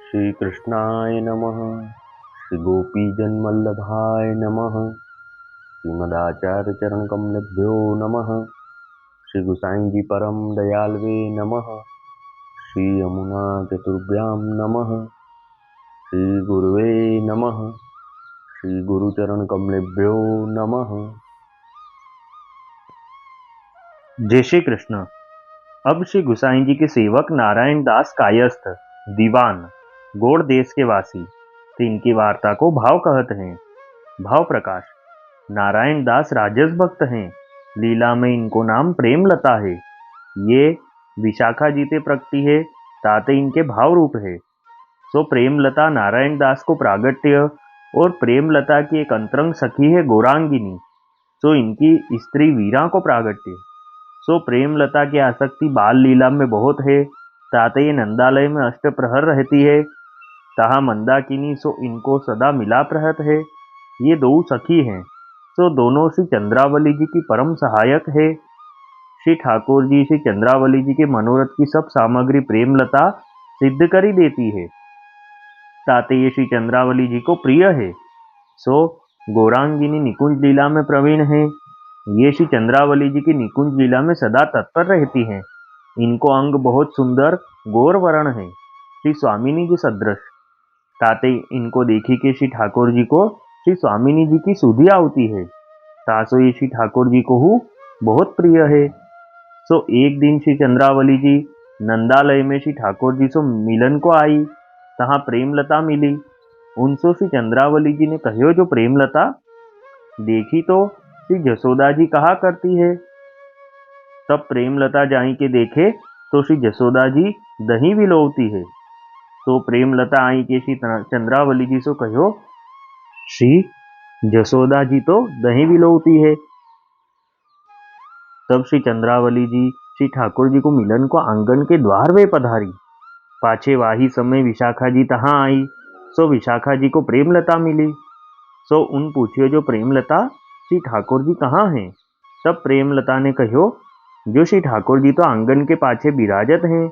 श्री कृष्णाय नमः। श्री गोपीजनवल्लभाय नमः। श्रीमदाचार्य चरण कमलेभ्यो नमः। श्री गुसाई जी परम दयालवे नमः। श्री यमुना चतुर्भ्यां नमः। श्री गुरुवे नमः। श्री गुरुचरण कमलेभ्यो नमः। जय श्री कृष्ण। अब श्री गुसाई जी के सेवक नारायण दास कायस्थ दीवान गोड़ देश के वासी थे। इनकी वार्ता को भाव कहते हैं। भाव प्रकाश। नारायण दास राजस भक्त हैं। लीला में इनको नाम प्रेमलता है। ये विशाखा जी ते प्रगति है, ताते इनके भाव रूप है। सो प्रेमलता नारायण दास को प्रागट्य और प्रेमलता की एक अंतरंग सखी है गौरांगिनी। सो इनकी स्त्री वीरा को प्रागट्य। सो प्रेमलता की आसक्ति बाल लीला में बहुत है, ताते ये नंदालय में अष्ट प्रहर रहती है। तहा मंदाकिनी सो इनको सदा मिलाप रहत है। ये दो सखी हैं, सो दोनों श्री चंद्रावली जी की परम सहायक है। श्री ठाकुर जी श्री चंद्रावली जी के मनोरथ की सब सामग्री प्रेमलता सिद्ध कर ही देती है, ताते ये श्री चंद्रावली जी को प्रिय है। सो गौरांगिनी निकुंज लीला में प्रवीण है। ये श्री चंद्रावली जी की निकुंज लीला में सदा तत्पर रहती हैं। इनको अंग बहुत सुंदर गौर वर्ण है, श्री स्वामिनी जी सदृश, ताते इनको देखी के श्री ठाकुर जी को श्री स्वामिनी जी की सुधि आती है। तासो ये श्री ठाकुर जी को बहुत प्रिय है। सो एक दिन श्री चंद्रावली जी नंदालय में श्री ठाकुर जी से मिलन को आई। तहाँ प्रेमलता मिली। उनसो श्री चंद्रावली जी ने कहो, जो प्रेमलता देखी तो श्री जसोदा जी कहा करती है। तब प्रेमलता जाई के देखे तो श्री जसोदा जी दही विलोवती है। तो प्रेमलता आई के श्री चंद्रावली जी से कहो, श्री जसोदा जी तो दही विलोवती है। तब श्री चंद्रावली जी श्री ठाकुर जी को मिलन को आंगन के द्वार वे पधारी। पाछे वाही समय विशाखा जी तहाँ आई। सो विशाखा जी को प्रेमलता मिली। सो उन पूछियो, जो प्रेमलता श्री ठाकुर जी कहाँ हैं। तब प्रेमलता ने कहो, जो श्री ठाकुर जी तो आंगन के पाछे विराजत हैं।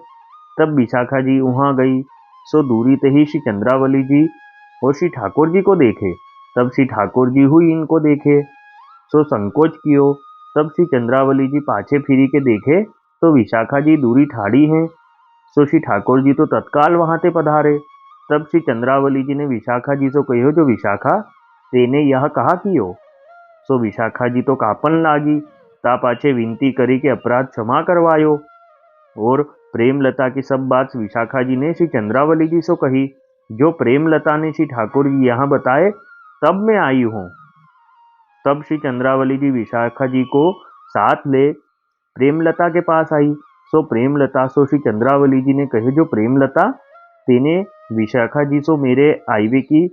तब विशाखा जी वहां गई। सो दूरी ते ही श्री चंद्रावली जी और श्री ठाकुर जी को देखे। तब श्री ठाकुर जी हुई इनको देखे, सो संकोच कियो। तब श्री चंद्रावली जी पाछे फिरी के देखे तो विशाखा जी दूरी ठाड़ी हैं। सो श्री ठाकुर जी तो तत्काल वहां ते पधारे। तब श्री चंद्रावली जी ने विशाखा जी से कहो, जो विशाखा तेने यह कहा कियो। सो विशाखा जी तो कापन लागी। ता पाछे विनती करी के अपराध क्षमा करवायो। और प्रेमलता की सब बात विशाखा जी ने श्री चंद्रावली जी से कही। जो प्रेमलता ने श्री ठाकुर जी यहाँ बताए, तब मैं आई हूँ। तब श्री चंद्रावली जी विशाखा जी को साथ ले प्रेमलता के पास आई। सो प्रेमलता सो श्री चंद्रावली जी ने कहे, जो प्रेमलता तेने विशाखा जी सो मेरे आईवे की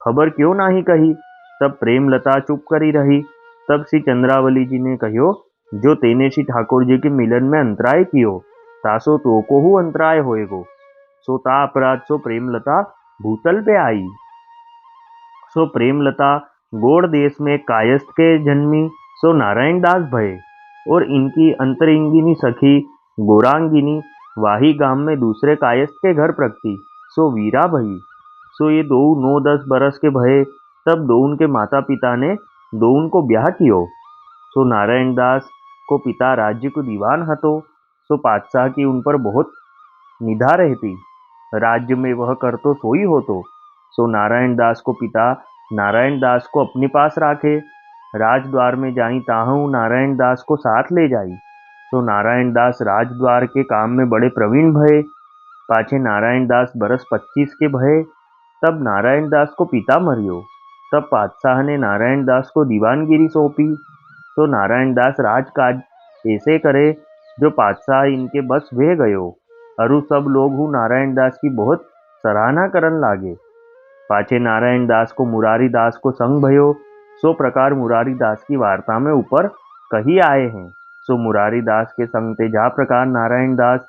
खबर क्यों नहीं कही। तब प्रेमलता चुप करी रही। तब श्री चंद्रावली जी ने कहो, जो तेने श्री ठाकुर जी के मिलन में अंतराय कियो, तासो तो को हु अंतराय होएगो। सो ता अपराध सो प्रेमलता भूतल पे आई। सो प्रेमलता गोड़ देश में कायस्थ के जन्मी। सो नारायण दास भये। और इनकी अंतरिंगिनी सखी गौरांगिनी वाही गांव में दूसरे कायस्थ के घर प्रगति। सो वीरा भई। सो ये दो 9-10 बरस के भये। तब दो उनके माता पिता ने दो उनको ब्याह कियो। सो नारायण दास को पिता राज्य को दीवान हतो। सो पातशाह की उन पर बहुत निधा रहती। राज्य में वह कर तो सोई होतो। सो नारायण दास को पिता नारायण दास को अपने पास राखे। राजद्वार में जाई ताहू नारायण दास को साथ ले जाई। तो नारायण दास राजद्वार के काम में बड़े प्रवीण भये। पाछे नारायण दास बरस 25 के भये। तब नारायण दास को पिता मरियो। तब पातशाह ने नारायण दास को दीवानगिरी सौंपी। तो नारायण दास राजकाज ऐसे करे, जो पातशाह इनके बस वे गयो। अरु सब लोग हूँ नारायण दास की बहुत सराहना करन लागे। पाछे नारायण दास को मुरारी दास को संग भयो। सो प्रकार मुरारी दास की वार्ता में ऊपर कही आए हैं। सो मुरारी दास के संग ते जा प्रकार नारायण दास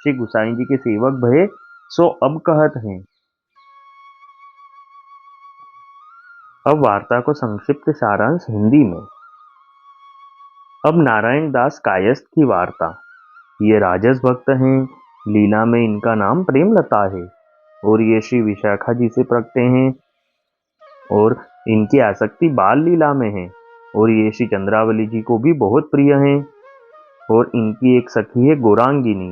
श्री गुसाई जी के सेवक भये, सो अब कहत हैं। अब वार्ता को संक्षिप्त सारांश हिंदी में। अब नारायण दास कायस्थ की वार्ता। ये राजस भक्त हैं। लीला में इनका नाम प्रेमलता है। और ये श्री विशाखा जी से प्रगटे हैं और इनकी आसक्ति बाल लीला में है और ये श्री चंद्रावली जी को भी बहुत प्रिय हैं। और इनकी एक सखी है गौरांगिनी,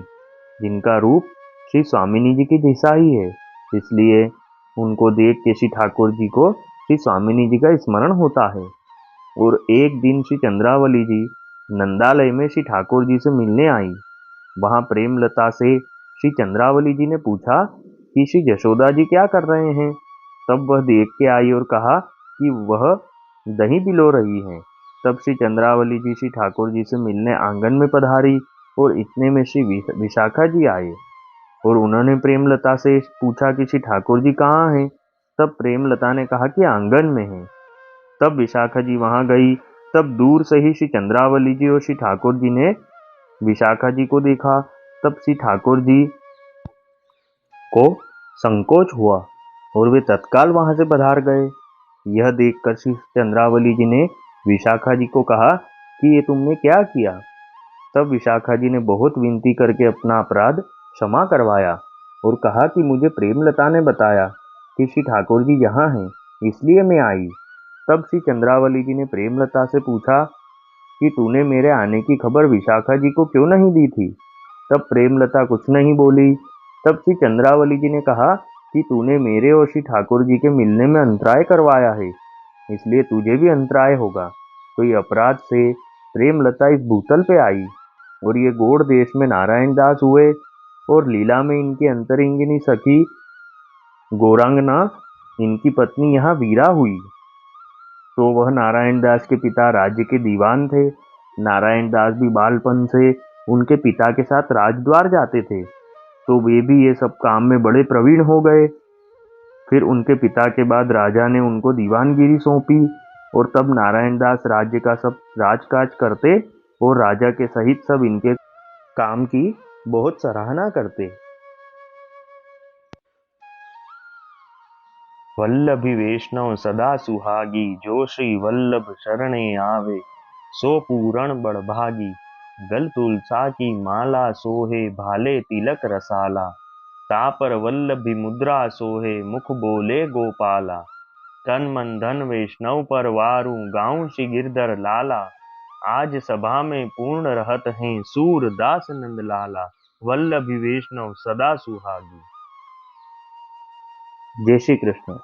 जिनका रूप श्री स्वामिनी जी के जैसा ही है, इसलिए उनको देख के श्री ठाकुर जी को श्री स्वामिनी जी का स्मरण होता है। और एक दिन श्री चंद्रावली जी नंदालय में श्री ठाकुर जी से मिलने आई। वहां प्रेमलता से श्री चंद्रावली जी ने पूछा कि श्री यशोदा जी क्या कर रहे हैं। तब वह देख के आई और कहा कि वह दही पिलो रही हैं। तब श्री चंद्रावली जी श्री ठाकुर जी से मिलने आंगन में पधारी और इतने में श्री विशाखा जी आए और उन्होंने प्रेमलता से पूछा कि श्री ठाकुर जी कहाँ हैं। तब प्रेमलता ने कहा कि आंगन में हैं। तब विशाखा जी वहां गई। तब दूर से ही श्री चंद्रावली जी और श्री ठाकुर जी ने विशाखा जी को देखा। तब श्री ठाकुर जी को संकोच हुआ और वे तत्काल वहां से पधार गए। यह देखकर श्री चंद्रावली जी ने विशाखा जी को कहा कि ये तुमने क्या किया। तब विशाखा जी ने बहुत विनती करके अपना अपराध क्षमा करवाया और कहा कि मुझे प्रेमलता ने बताया कि श्री ठाकुर जी यहाँ हैं, इसलिए मैं आई। तब श्री चंद्रावली जी ने प्रेमलता से पूछा कि तूने मेरे आने की खबर विशाखा जी को क्यों नहीं दी थी। तब प्रेमलता कुछ नहीं बोली। तब श्री चंद्रावली जी ने कहा कि तूने मेरे और श्री ठाकुर जी के मिलने में अंतराय करवाया है, इसलिए तुझे भी अंतराय होगा। तो ये अपराध से प्रेमलता इस भूतल पे आई और ये गौड़ देश में नारायण दास हुए और लीला में इनकी अंतरिंगिनी सखी गौरांगना इनकी पत्नी यहाँ वीरा हुई। तो वह नारायण दास के पिता राज्य के दीवान थे। नारायण दास भी बालपन से उनके पिता के साथ राजद्वार जाते थे, तो वे भी ये सब काम में बड़े प्रवीण हो गए। फिर उनके पिता के बाद राजा ने उनको दीवानगिरी सौंपी और तब नारायण दास राज्य का सब राजकाज करते और राजा के सहित सब इनके काम की बहुत सराहना करते। वल्लभी वैष्णव सदा सुहागी, जो श्री वल्लभ शरणे आवे, सो पूरण बड़भागी। गल तुलसा की माला सोहे, भाले तिलक रसाला, तापर वल्लभी मुद्रा सोहे, मुख बोले गोपाला। तन मन धन वैष्णव पर वारू, गाऊं श्री गिरधर लाला। आज सभा में पूर्ण रहत हैं, सूर दास नंद लाला। वल्लभी वैष्णव सदा सुहागी। जय श्री कृष्ण।